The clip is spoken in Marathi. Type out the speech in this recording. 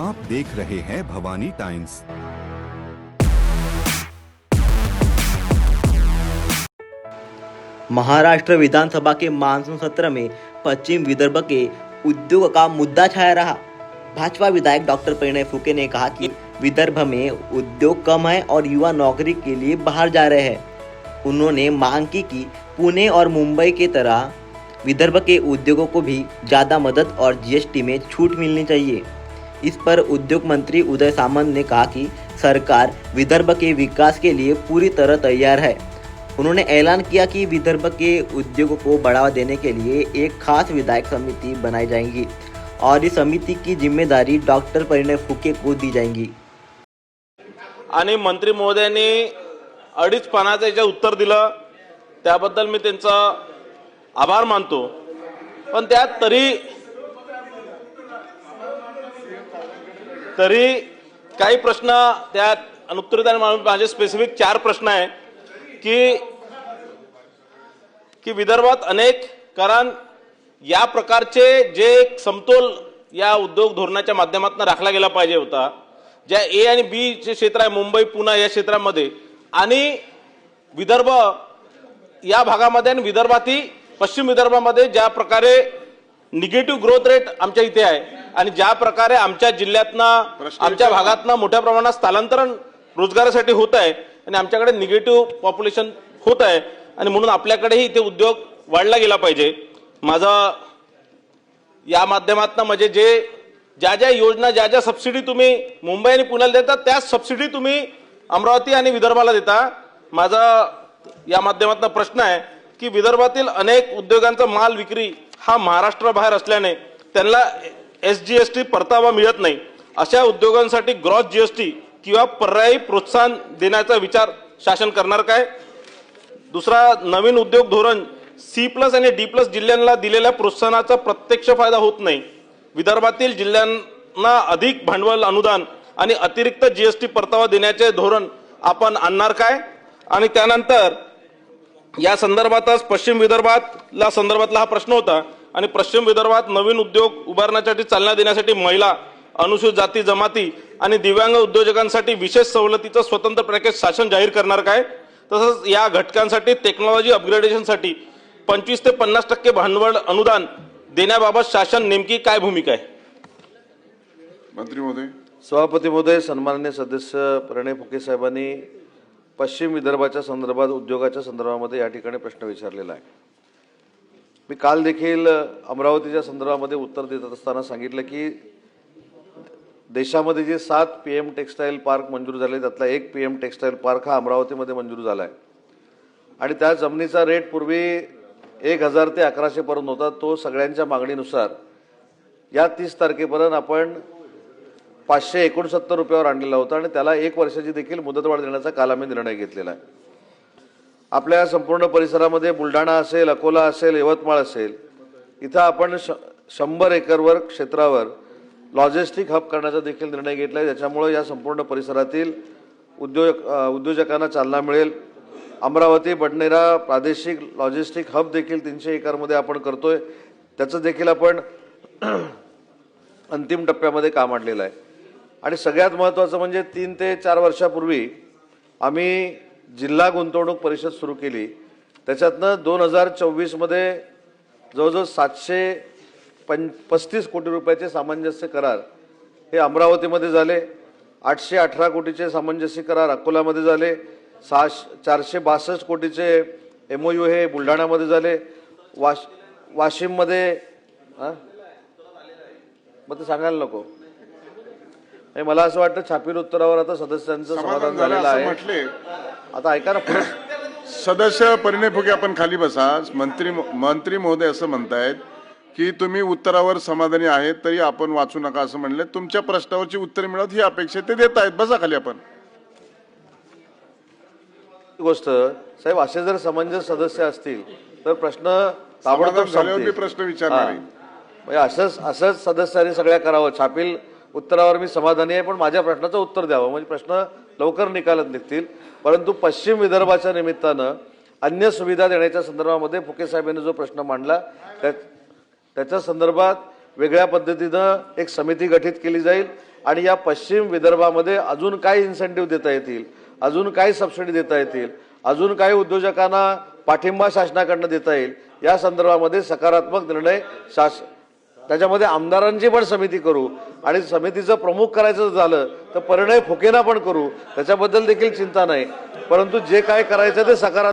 आप देख रहे हैं भवानी टाइम्स। महाराष्ट्र विधानसभा के मानसून सत्र में पश्चिम विदर्भ के उद्योग का मुद्दा छाया रहा। भाजपा विधायक डॉक्टर परिणय फुके ने कहा कि विदर्भ में उद्योग कम है और युवा नौकरी के लिए बाहर जा रहे हैं। उन्होंने मांग की कि पुणे और मुंबई के तरह विदर्भ के उद्योगों को भी ज़्यादा मदद और जीएसटी में छूट मिलनी चाहिए। इस पर उद्योग मंत्री उदय सामंत ने कहा कि सरकार विदर्भ के विकास के लिए पूरी तरह तैयार है। उन्होंने ऐलान किया कि विदर्भ के उद्योगों को बढ़ावा देने के लिए एक खास विधायक समिति बनाई जाएगी और इस समिति की जिम्मेदारी डॉक्टर परिणय फुके को दी जाएगी। आणि मंत्री महोदयांनी 2.5 पानाचं याचं उत्तर दिलं, त्याबद्दल मी त्यांचा आभार मानतो। पण त्यात तरी काही प्रश्न त्यात अनुत्तरित माझे स्पेसिफिक 4 प्रश्न आहे की विदर्भात अनेक कारण या प्रकारचे जे समतोल या उद्योग धोरणाच्या माध्यमातून राखला गेला पाहिजे होता, ज्या ए आणि बी चे क्षेत्र आहे मुंबई पुणे या क्षेत्रामध्ये आणि विदर्भ या भागामध्ये आणि विदर्भातील पश्चिम विदर्भामध्ये ज्या प्रकारे निगेटिव्ह ग्रोथ रेट आमच्या इथे आहे आणि ज्या प्रकारे आमच्या जिल्ह्यातनं आमच्या भागातनं मोठ्या प्रमाणात स्थलांतरण रोजगारासाठी होत आहे आणि आमच्याकडे निगेटिव्ह पॉप्युलेशन होत आहे आणि म्हणून आपल्याकडेही इथे उद्योग वाढला गेला पाहिजे। माझा या माध्यमातून म्हणजे ज्या ज्या योजना ज्या ज्या सबसिडी तुम्ही मुंबई आणि पुण्याला देता त्याच सबसिडी तुम्ही अमरावती आणि विदर्भाला देता। माझा या माध्यमातून प्रश्न आहे की विदर्भातील अनेक उद्योगांचा माल विक्री हा महाराष्ट्राबाहेर असल्याने त्यांना एसजीएसटी परतावा मिळत नाही। अशा उद्योगांसाठी ग्रॉस जीएसटी किंवा पर्यायी प्रोत्साहन देण्याचा विचार शासन करणार काय? दुसरा, नवीन उद्योग धोरण C+ आणि D+ जिल्ह्यांना दिलेल्या प्रोत्साहनाचा प्रत्यक्ष फायदा होत नाही। विदर्भातील जिल्ह्यांना अधिक भांडवल अनुदान आणि अतिरिक्त जीएसटी परतावा देण्याचे धोरण आपण आणणार काय? आणि त्यानंतर या संदर्भातच पश्चिम विदर्भातला संदर्भातला हा प्रश्न होता आणि पश्चिम विदर्भात नवीन उद्योग उभारण्यासाठी चालना देण्यासाठी महिला, अनुसूचित जाती जमाती आणि दिव्यांग उद्योजकांसाठी विशेष सवलतीचं स्वतंत्र पॅकेज शासन जाहीर करणार काय? तसंच या घटकांसाठी टेक्नॉलॉजी अपग्रेडेशनसाठी 25 ते 50% भांडवल अनुदान देण्याबाबत शासन नेमकी काय भूमिका आहे? मंत्री महोदय। सभापती महोदय, सन्माननीय सदस्य परिणय फुके साहेबांनी पश्चिम विदर्भाच्या संदर्भात उद्योगाच्या संदर्भामध्ये या ठिकाणी प्रश्न विचारलेला आहे। मी काल देखील अमरावतीच्या संदर्भामध्ये उत्तर देत असताना सांगितलं की देशामध्ये जे 7 PM टेक्सटाईल पार्क मंजूर झाले त्यातला एक PM टेक्सटाईल पार्क हा अमरावतीमध्ये मंजूर झाला आहे आणि त्या जमिनीचा रेट पूर्वी 1000 ते 1100 पर्यंत होता। तो सगळ्यांच्या मागणीनुसार या 30 तारखेपर्यंत आपण 569 रुपयावर आणलेला होता आणि त्याला 1 वर्षाची देखील मुदतवाढ देण्याचा काल आम्ही निर्णय घेतलेला आहे। आपल्या संपूर्ण परिसरामध्ये बुलढाणा असेल, अकोला असेल, यवतमाळ असेल, इथं आपण 100 एकरवर क्षेत्रावर लॉजिस्टिक हब करण्याचा देखील निर्णय घेतला आहे, ज्याच्यामुळे या संपूर्ण परिसरातील उद्योजकांना चालना मिळेल। अमरावती बडनेरा प्रादेशिक लॉजिस्टिक हब देखील 300 एकरमध्ये आपण करतोय, त्याचं देखील आपण अंतिम टप्प्यामध्ये काम आणलेलं आहे। आणि सगळ्यात महत्त्वाचं म्हणजे 3 ते 4 वर्षापूर्वी आम्ही जिल्हा गुंतवणूक परिषद सुरू केली, त्याच्यातनं 2024 मध्ये जवळजवळ 735 कोटी रुपयाचे सामंजस्य करार हे अमरावतीमध्ये झाले, 818 कोटीचे सामंजस्य करार अकोल्यामध्ये झाले, 462 कोटीचे MOU हे बुलढाण्यामध्ये झाले, वाशिममध्ये मग ते सांगायला नको। मला असं वाटतं छापील उत्तरावर आता सदस्यांचं समाधान झालेलं आहे। आता ऐका ना, सदस्य परिणय फुके आपण खाली बसा। मंत्री महोदय असं म्हणतायत की तुम्ही उत्तरावर समाधानी आहेत तरी आपण वाचू नका असं म्हणले। तुमच्या प्रश्नावरची उत्तर मिळत ही अपेक्षा ते देत आहेत, बसा खाली। आपण गोष्ट साहेब, असे जर समंजस सदस्य असतील तर प्रश्न ताबडतोब झाल्यावर प्रश्न विचारणार आहे। म्हणजे असंच सदस्यांनी सगळ्या करावं। छापील उत्तरावर मी समाधानी आहे, पण माझ्या प्रश्नाचं उत्तर द्यावं म्हणजे प्रश्न लवकर निकालात निघतील। परंतु पश्चिम विदर्भाच्या निमित्तानं अन्य सुविधा देण्याच्या संदर्भामध्ये फुके साहेबांनी जो प्रश्न मांडला त्याच्या संदर्भात वेगळ्या पद्धतीनं एक समिती गठीत केली जाईल आणि या पश्चिम विदर्भामध्ये अजून काय इन्सेंटिव्ह देता येतील, अजून काय सबसिडी देता येतील, अजून काही उद्योजकांना पाठिंबा शासनाकडनं देता येईल, या संदर्भामध्ये सकारात्मक निर्णय त्याच्यामध्ये आमदारांची पण समिती करू आणि समितीचं प्रमुख करायचं झालं तर परिणय फुकेना पण करू, त्याच्याबद्दल देखील चिंता नाही, परंतु जे काय करायचं ते सकारात्मक